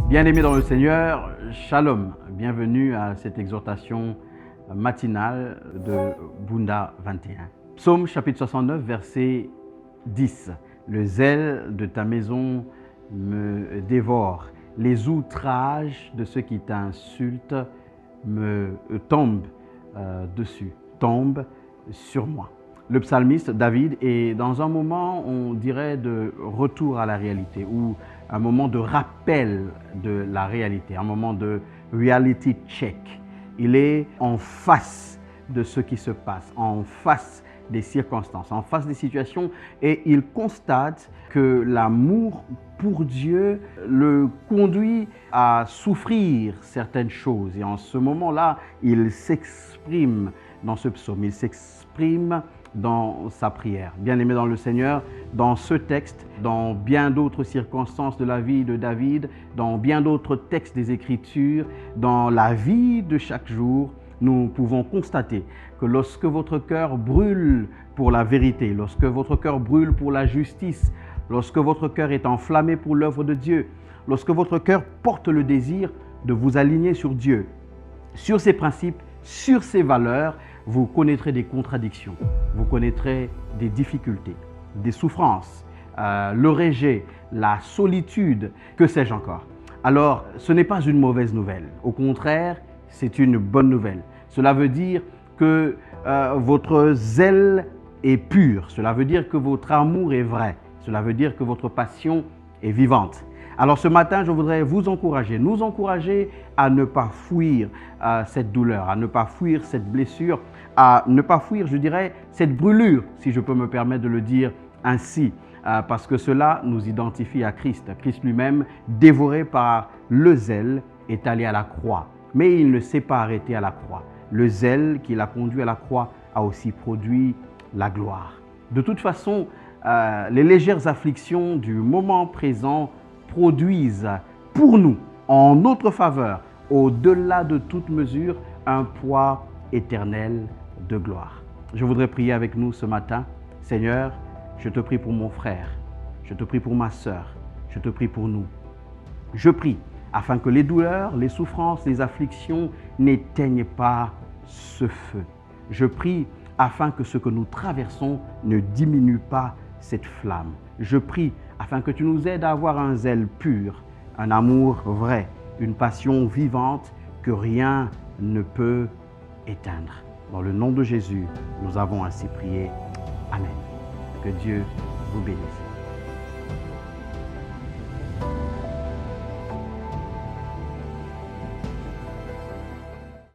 Bien-aimés dans le Seigneur, Shalom, bienvenue à cette exhortation matinale de Bunda 21. Psaume chapitre 69, verset 10. Le zèle de ta maison me dévore, les outrages de ceux qui t'insultent me tombent dessus, tombent sur moi. Le psalmiste David est dans un moment, on dirait, de retour à la réalité ou un moment de rappel de la réalité, un moment de reality check. Il est en face de ce qui se passe, en face des circonstances, en face des situations, et il constate que l'amour pour Dieu le conduit à souffrir certaines choses. Et en ce moment-là, il s'exprime dans ce psaume, il s'exprime dans sa prière. Bien-aimé dans le Seigneur, dans ce texte, dans bien d'autres circonstances de la vie de David, dans bien d'autres textes des Écritures, dans la vie de chaque jour, nous pouvons constater que lorsque votre cœur brûle pour la vérité, lorsque votre cœur brûle pour la justice, lorsque votre cœur est enflammé pour l'œuvre de Dieu, lorsque votre cœur porte le désir de vous aligner sur Dieu, sur ses principes, sur ses valeurs, vous connaîtrez des contradictions, vous connaîtrez des difficultés, des souffrances, le rejet, la solitude, que sais-je encore. Alors, ce n'est pas une mauvaise nouvelle. Au contraire, c'est une bonne nouvelle. Cela veut dire que votre zèle est pur. Cela veut dire que votre amour est vrai. Cela veut dire que votre passion est vivante. Alors ce matin, je voudrais vous encourager, nous encourager à ne pas fuir cette douleur, à ne pas fuir cette blessure, à ne pas fuir, je dirais, cette brûlure, si je peux me permettre de le dire ainsi, parce que cela nous identifie à Christ. Christ lui-même, dévoré par le zèle, est allé à la croix, mais il ne s'est pas arrêté à la croix. Le zèle qui l'a conduit à la croix a aussi produit la gloire. De toute façon, les légères afflictions du moment présent produisent pour nous, en notre faveur, au-delà de toute mesure, un poids éternel de gloire. Je voudrais prier avec nous ce matin. Seigneur, je te prie pour mon frère, je te prie pour ma sœur, je te prie pour nous. Je prie afin que les douleurs, les souffrances, les afflictions n'éteignent pas ce feu. Je prie afin que ce que nous traversons ne diminue pas cette flamme. Je prie afin que tu nous aides à avoir un zèle pur, un amour vrai, une passion vivante que rien ne peut éteindre. Dans le nom de Jésus, nous avons ainsi prié. Amen. Que Dieu vous bénisse.